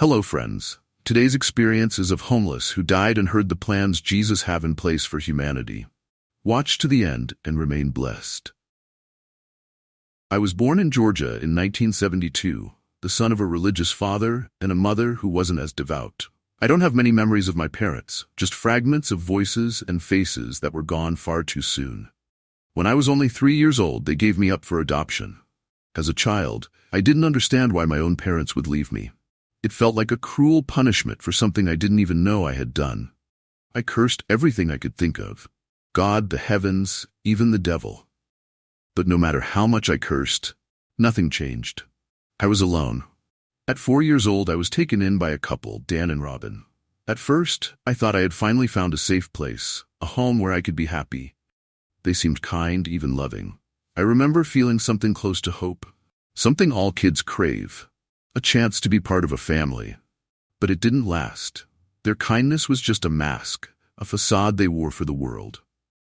Hello, friends. Today's experience is of homeless who died and heard the plans Jesus have in place for humanity. Watch to the end and remain blessed. I was born in Georgia in 1972, the son of a religious father and a mother who wasn't as devout. I don't have many memories of my parents, just fragments of voices and faces that were gone far too soon. When I was only 3 years old, they gave me up for adoption. As a child, I didn't understand why my own parents would leave me. It felt like a cruel punishment for something I didn't even know I had done. I cursed everything I could think of. God, the heavens, even the devil. But no matter how much I cursed, nothing changed. I was alone. At 4 years old, I was taken in by a couple, Dan and Robin. At first, I thought I had finally found a safe place, a home where I could be happy. They seemed kind, even loving. I remember feeling something close to hope, something all kids crave. A chance to be part of a family. But it didn't last. Their kindness was just a mask, a facade they wore for the world.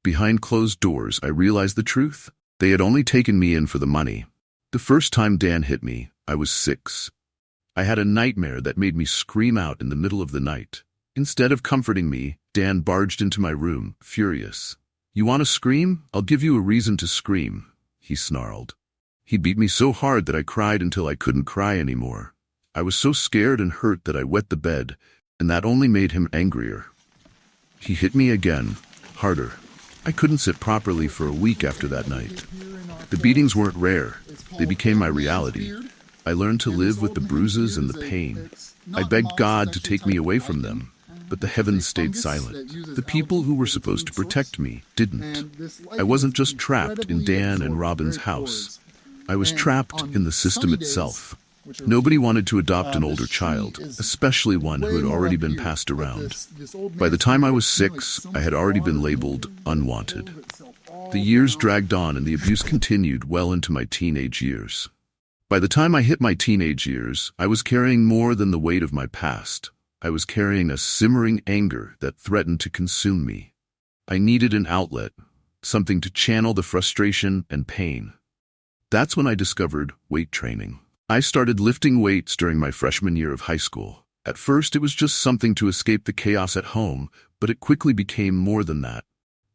Behind closed doors, I realized the truth. They had only taken me in for the money. The first time Dan hit me, I was 6. I had a nightmare that made me scream out in the middle of the night. Instead of comforting me, Dan barged into my room, furious. "You want to scream? I'll give you a reason to scream," he snarled. He beat me so hard that I cried until I couldn't cry anymore. I was so scared and hurt that I wet the bed, and that only made him angrier. He hit me again, harder. I couldn't sit properly for a week after that night. The beatings weren't rare. They became my reality. I learned to live with the bruises and the pain. I begged God to take me away from them, but the heavens stayed silent. The people who were supposed to protect me didn't. I wasn't just trapped in Dan and Robin's house. I was trapped in the system itself. Nobody wanted to adopt an older child, especially one who had already been passed around. By the time I was 6, I had already been labeled unwanted. The years dragged on and the abuse continued well into my teenage years. By the time I hit my teenage years, I was carrying more than the weight of my past. I was carrying a simmering anger that threatened to consume me. I needed an outlet, something to channel the frustration and pain. That's when I discovered weight training. I started lifting weights during my freshman year of high school. At first, it was just something to escape the chaos at home, but it quickly became more than that.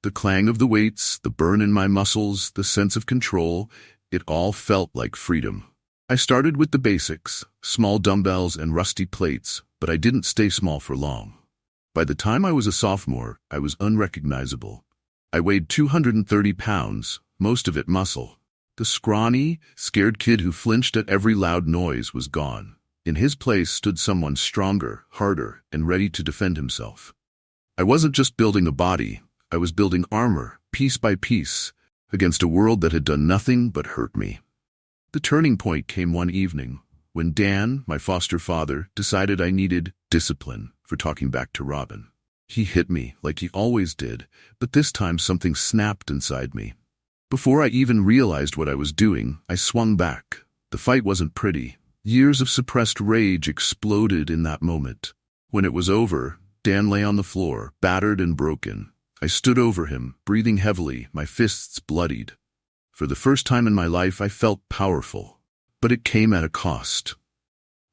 The clang of the weights, the burn in my muscles, the sense of control, it all felt like freedom. I started with the basics, small dumbbells and rusty plates, but I didn't stay small for long. By the time I was a sophomore, I was unrecognizable. I weighed 230 pounds, most of it muscle. The scrawny, scared kid who flinched at every loud noise was gone. In his place stood someone stronger, harder, and ready to defend himself. I wasn't just building a body, I was building armor, piece by piece, against a world that had done nothing but hurt me. The turning point came one evening, when Dan, my foster father, decided I needed discipline for talking back to Robin. He hit me like he always did, but this time something snapped inside me. Before I even realized what I was doing, I swung back. The fight wasn't pretty. Years of suppressed rage exploded in that moment. When it was over, Dan lay on the floor, battered and broken. I stood over him, breathing heavily, my fists bloodied. For the first time in my life, I felt powerful. But it came at a cost.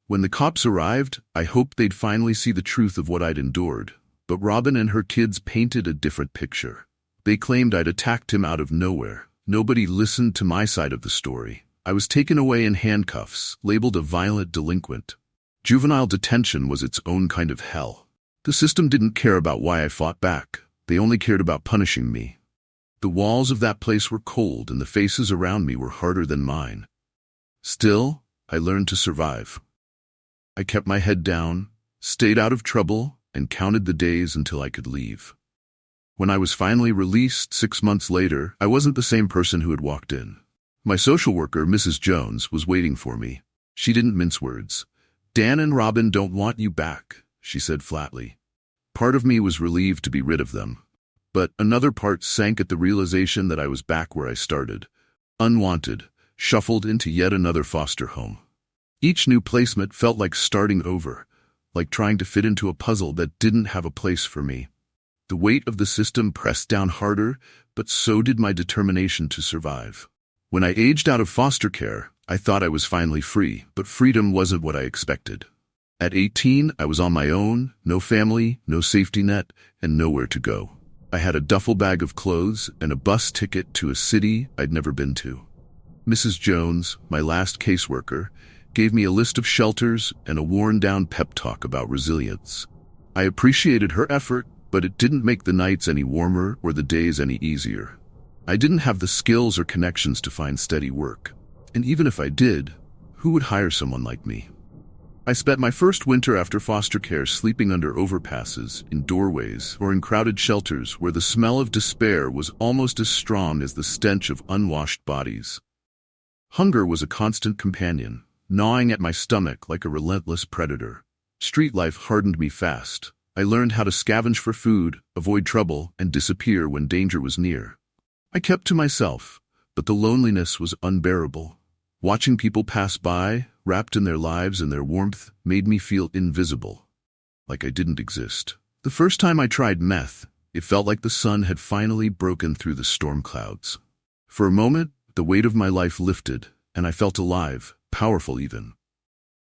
When the cops arrived, I hoped they'd finally see the truth of what I'd endured. But Robin and her kids painted a different picture. They claimed I'd attacked him out of nowhere. Nobody listened to my side of the story. I was taken away in handcuffs, labeled a violent delinquent. Juvenile detention was its own kind of hell. The system didn't care about why I fought back. They only cared about punishing me. The walls of that place were cold and the faces around me were harder than mine. Still, I learned to survive. I kept my head down, stayed out of trouble, and counted the days until I could leave. When I was finally released 6 months later, I wasn't the same person who had walked in. My social worker, Mrs. Jones, was waiting for me. She didn't mince words. "Dan and Robin don't want you back," she said flatly. Part of me was relieved to be rid of them. But another part sank at the realization that I was back where I started. Unwanted, shuffled into yet another foster home. Each new placement felt like starting over, like trying to fit into a puzzle that didn't have a place for me. The weight of the system pressed down harder, but so did my determination to survive. When I aged out of foster care, I thought I was finally free, but freedom wasn't what I expected. At 18, I was on my own, no family, no safety net, and nowhere to go. I had a duffel bag of clothes and a bus ticket to a city I'd never been to. Mrs. Jones, my last caseworker, gave me a list of shelters and a worn-down pep talk about resilience. I appreciated her effort, but it didn't make the nights any warmer or the days any easier. I didn't have the skills or connections to find steady work. And even if I did, who would hire someone like me? I spent my first winter after foster care sleeping under overpasses, in doorways, or in crowded shelters where the smell of despair was almost as strong as the stench of unwashed bodies. Hunger was a constant companion, gnawing at my stomach like a relentless predator. Street life hardened me fast. I learned how to scavenge for food, avoid trouble, and disappear when danger was near. I kept to myself, but the loneliness was unbearable. Watching people pass by, wrapped in their lives and their warmth, made me feel invisible, like I didn't exist. The first time I tried meth, it felt like the sun had finally broken through the storm clouds. For a moment, the weight of my life lifted, and I felt alive, powerful even.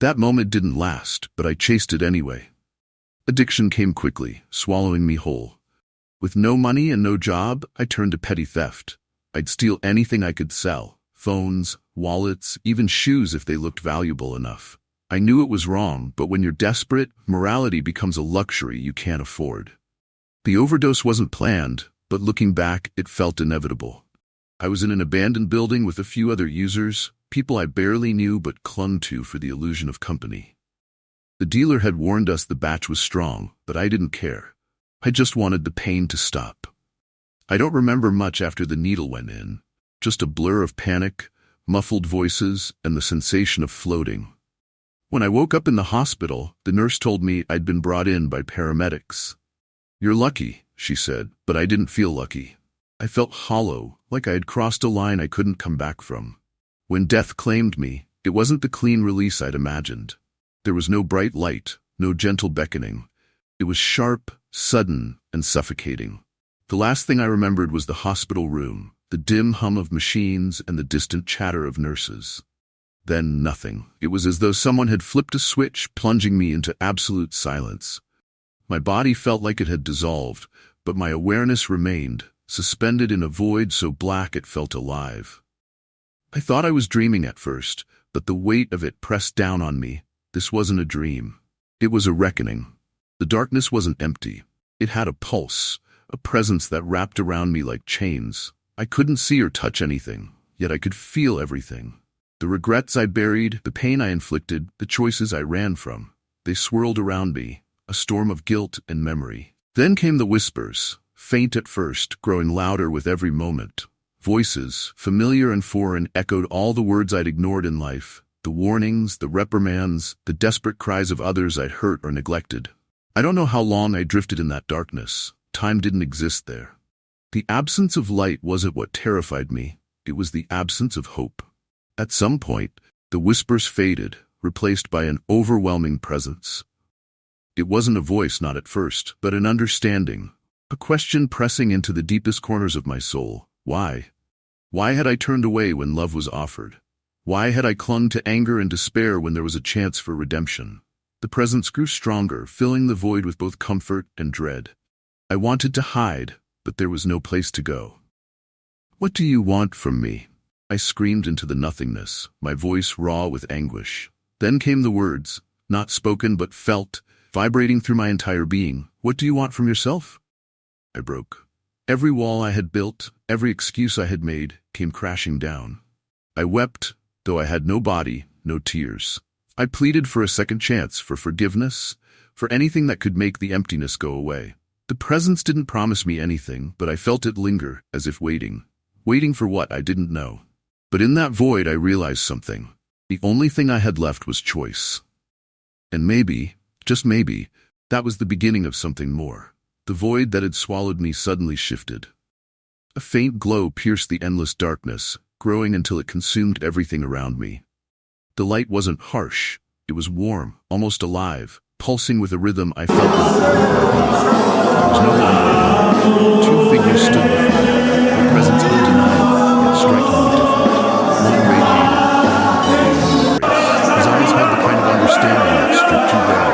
That moment didn't last, but I chased it anyway. Addiction came quickly, swallowing me whole. With no money and no job, I turned to petty theft. I'd steal anything I could sell: phones, wallets, even shoes if they looked valuable enough. I knew it was wrong, but when you're desperate, morality becomes a luxury you can't afford. The overdose wasn't planned, but looking back, it felt inevitable. I was in an abandoned building with a few other users, people I barely knew but clung to for the illusion of company. The dealer had warned us the batch was strong, but I didn't care. I just wanted the pain to stop. I don't remember much after the needle went in, just a blur of panic, muffled voices, and the sensation of floating. When I woke up in the hospital, the nurse told me I'd been brought in by paramedics. "You're lucky," she said, but I didn't feel lucky. I felt hollow, like I had crossed a line I couldn't come back from. When death claimed me, it wasn't the clean release I'd imagined. There was no bright light, no gentle beckoning. It was sharp, sudden, and suffocating. The last thing I remembered was the hospital room, the dim hum of machines and the distant chatter of nurses. Then nothing. It was as though someone had flipped a switch, plunging me into absolute silence. My body felt like it had dissolved, but my awareness remained, suspended in a void so black it felt alive. I thought I was dreaming at first, but the weight of it pressed down on me. This wasn't a dream. It was a reckoning. The darkness wasn't empty. It had a pulse, a presence that wrapped around me like chains. I couldn't see or touch anything, yet I could feel everything. The regrets I buried, the pain I inflicted, the choices I ran from. They swirled around me, a storm of guilt and memory. Then came the whispers, faint at first, growing louder with every moment. Voices, familiar and foreign, echoed all the words I'd ignored in life, the warnings, the reprimands, the desperate cries of others I'd hurt or neglected. I don't know how long I drifted in that darkness. Time didn't exist there. The absence of light wasn't what terrified me. It was the absence of hope. At some point, the whispers faded, replaced by an overwhelming presence. It wasn't a voice, not at first, but an understanding, a question pressing into the deepest corners of my soul. Why? Why had I turned away when love was offered? Why had I clung to anger and despair when there was a chance for redemption? The presence grew stronger, filling the void with both comfort and dread. I wanted to hide, but there was no place to go. "What do you want from me?" I screamed into the nothingness, my voice raw with anguish. Then came the words, not spoken but felt, vibrating through my entire being. "What do you want from yourself?" I broke. Every wall I had built, every excuse I had made, came crashing down. I wept, though I had no body, no tears. I pleaded for a second chance, for forgiveness, for anything that could make the emptiness go away. The presence didn't promise me anything, but I felt it linger, as if waiting. Waiting for what I didn't know. But in that void I realized something. The only thing I had left was choice. And maybe, just maybe, that was the beginning of something more. The void that had swallowed me suddenly shifted. A faint glow pierced the endless darkness, growing until it consumed everything around me. The light wasn't harsh. It was warm, almost alive, pulsing with a rhythm I felt was There was no longer alone. Two figures stood before me, their presence undeniable, yet strikingly different. One radiated calm, grace. His eyes held the kind of understanding that stripped you bare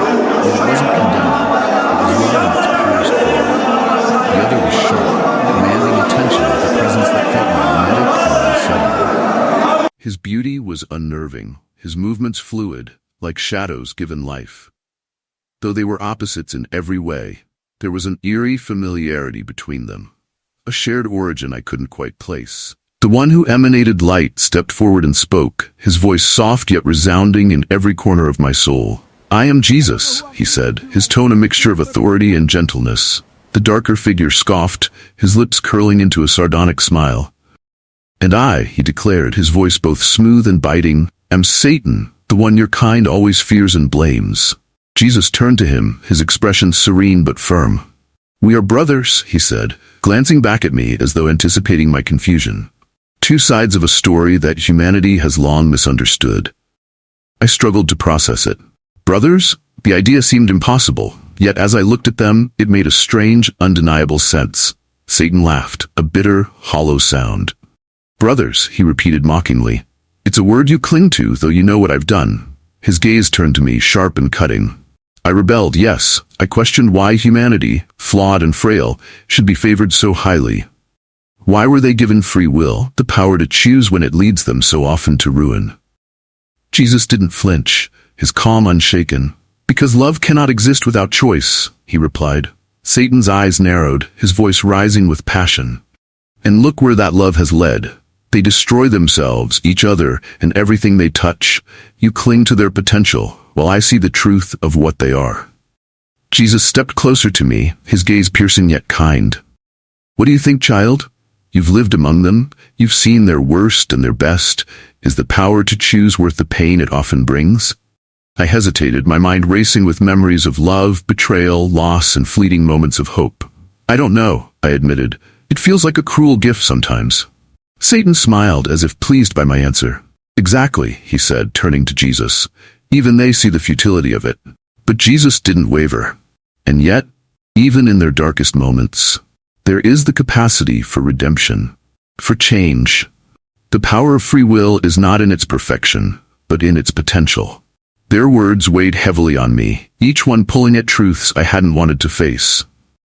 beauty was unnerving, his movements fluid, like shadows given life. Though they were opposites in every way, there was an eerie familiarity between them, a shared origin I couldn't quite place. The one who emanated light stepped forward and spoke, his voice soft yet resounding in every corner of my soul. "I am Jesus," he said, his tone a mixture of authority and gentleness. The darker figure scoffed, his lips curling into a sardonic smile. "And I," he declared, his voice both smooth and biting, "am Satan, the one your kind always fears and blames." Jesus turned to him, his expression serene but firm. "We are brothers," he said, glancing back at me as though anticipating my confusion. Two sides of a story that humanity has long misunderstood. I struggled to process it. Brothers? The idea seemed impossible, yet as I looked at them, it made a strange, undeniable sense. Satan laughed, a bitter, hollow sound. "Brothers," he repeated mockingly. "It's a word you cling to, though you know what I've done." His gaze turned to me, sharp and cutting. I rebelled, yes. I questioned why humanity, flawed and frail, should be favored so highly. Why were they given free will, the power to choose when it leads them so often to ruin? Jesus didn't flinch, his calm unshaken. "Because love cannot exist without choice," he replied. Satan's eyes narrowed, his voice rising with passion. "And look where that love has led. They destroy themselves, each other, and everything they touch. You cling to their potential, while I see the truth of what they are." Jesus stepped closer to me, his gaze piercing yet kind. "What do you think, child? You've lived among them, you've seen their worst and their best. Is the power to choose worth the pain it often brings?" I hesitated, my mind racing with memories of love, betrayal, loss, and fleeting moments of hope. "I don't know," I admitted. "It feels like a cruel gift sometimes." Satan smiled as if pleased by my answer. "Exactly," he said, turning to Jesus. "Even they see the futility of it." But Jesus didn't waver. And yet, even in their darkest moments, there is the capacity for redemption, for change. The power of free will is not in its perfection, but in its potential. Their words weighed heavily on me, each one pulling at truths I hadn't wanted to face.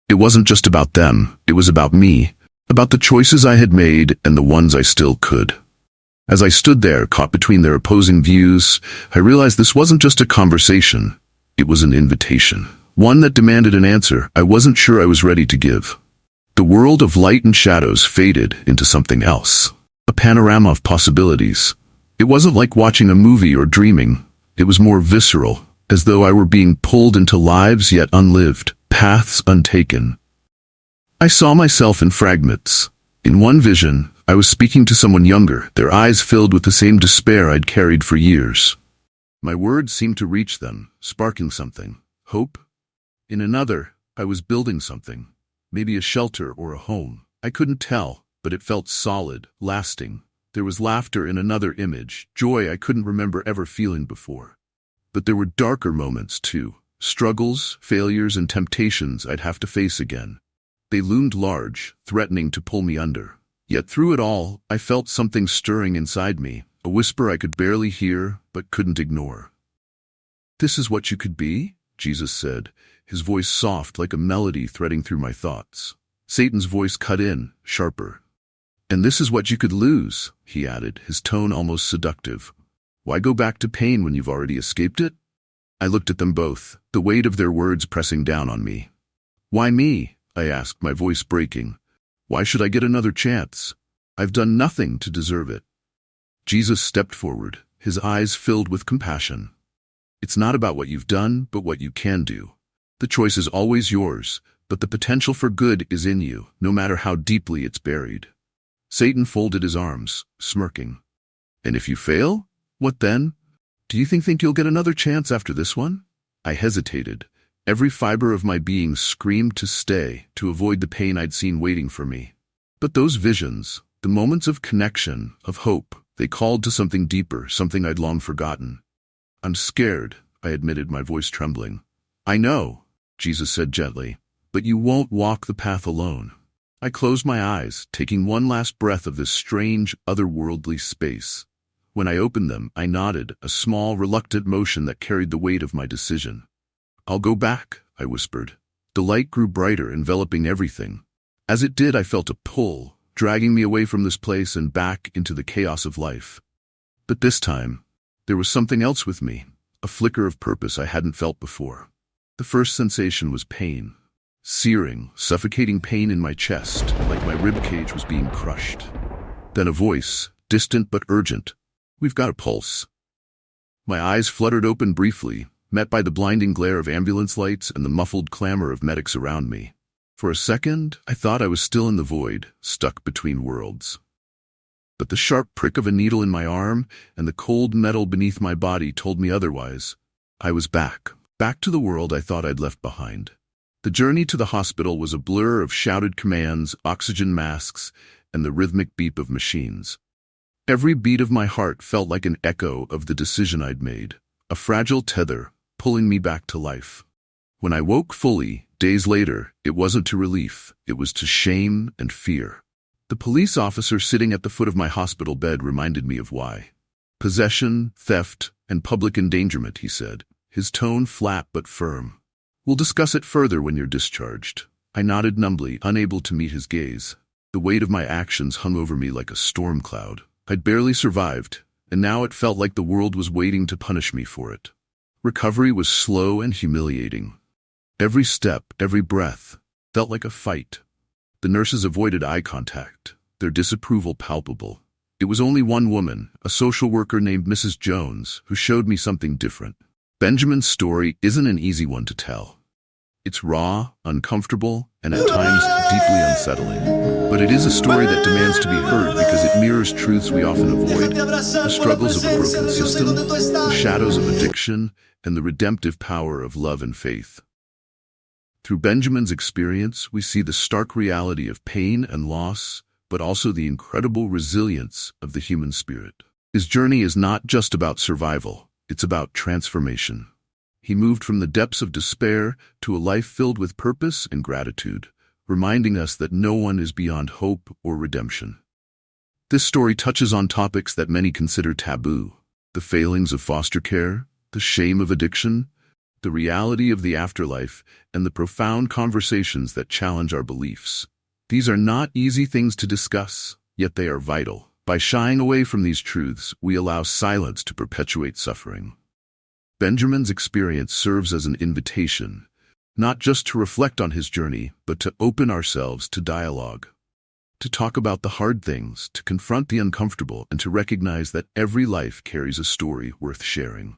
It wasn't just about them, it was about me, about the choices I had made and the ones I still could. As I stood there, caught between their opposing views, I realized this wasn't just a conversation, it was an invitation. One that demanded an answer I wasn't sure I was ready to give. The world of light and shadows faded into something else. A panorama of possibilities. It wasn't like watching a movie or dreaming. It was more visceral, as though I were being pulled into lives yet unlived, paths untaken. I saw myself in fragments. In one vision, I was speaking to someone younger, their eyes filled with the same despair I'd carried for years. My words seemed to reach them, sparking something. Hope? In another, I was building something. Maybe a shelter or a home. I couldn't tell, but it felt solid, lasting. There was laughter in another image, joy I couldn't remember ever feeling before. But there were darker moments too, struggles, failures, and temptations I'd have to face again. They loomed large, threatening to pull me under. Yet through it all, I felt something stirring inside me, a whisper I could barely hear, but couldn't ignore. "This is what you could be?" Jesus said, his voice soft like a melody threading through my thoughts. Satan's voice cut in, sharper. "And this is what you could lose," he added, his tone almost seductive. "Why go back to pain when you've already escaped it?" I looked at them both, the weight of their words pressing down on me. "Why me?" I asked, my voice breaking. "Why should I get another chance? I've done nothing to deserve it." Jesus stepped forward, his eyes filled with compassion. "It's not about what you've done, but what you can do. The choice is always yours, but the potential for good is in you, no matter how deeply it's buried." Satan folded his arms, smirking. "And if you fail? What then? Do you think you'll get another chance after this one?" I hesitated. Every fiber of my being screamed to stay, to avoid the pain I'd seen waiting for me. But those visions, the moments of connection, of hope, they called to something deeper, something I'd long forgotten. "I'm scared," I admitted, my voice trembling. "I know," Jesus said gently, "but you won't walk the path alone." I closed my eyes, taking one last breath of this strange, otherworldly space. When I opened them, I nodded, a small, reluctant motion that carried the weight of my decision. "I'll go back," I whispered. The light grew brighter, enveloping everything. As it did, I felt a pull, dragging me away from this place and back into the chaos of life. But this time, there was something else with me, a flicker of purpose I hadn't felt before. The first sensation was pain. Searing, suffocating pain in my chest, like my rib cage was being crushed. Then a voice, distant but urgent. "We've got a pulse." My eyes fluttered open briefly, met by the blinding glare of ambulance lights and the muffled clamor of medics around me. For a second, I thought I was still in the void, stuck between worlds. But the sharp prick of a needle in my arm and the cold metal beneath my body told me otherwise. I was back to the world I thought I'd left behind. The journey to the hospital was a blur of shouted commands, oxygen masks, and the rhythmic beep of machines. Every beat of my heart felt like an echo of the decision I'd made, a fragile tether pulling me back to life. When I woke fully, days later, it wasn't to relief, it was to shame and fear. The police officer sitting at the foot of my hospital bed reminded me of why. "Possession, theft, and public endangerment," he said, his tone flat but firm. "We'll discuss it further when you're discharged." I nodded numbly, unable to meet his gaze. The weight of my actions hung over me like a storm cloud. I'd barely survived, and now it felt like the world was waiting to punish me for it. Recovery was slow and humiliating. Every step, every breath, felt like a fight. The nurses avoided eye contact, their disapproval palpable. It was only one woman, a social worker named Mrs. Jones, who showed me something different. Benjamin's story isn't an easy one to tell. It's raw, uncomfortable, and at times deeply unsettling. But it is a story that demands to be heard because it mirrors truths we often avoid, the struggles of a broken system, the shadows of addiction, and the redemptive power of love and faith. Through Benjamin's experience, we see the stark reality of pain and loss, but also the incredible resilience of the human spirit. His journey is not just about survival, it's about transformation. He moved from the depths of despair to a life filled with purpose and gratitude, reminding us that no one is beyond hope or redemption. This story touches on topics that many consider taboo: the failings of foster care, the shame of addiction, the reality of the afterlife, and the profound conversations that challenge our beliefs. These are not easy things to discuss, yet they are vital. By shying away from these truths, we allow silence to perpetuate suffering. Benjamin's experience serves as an invitation, not just to reflect on his journey, but to open ourselves to dialogue, to talk about the hard things, to confront the uncomfortable, and to recognize that every life carries a story worth sharing.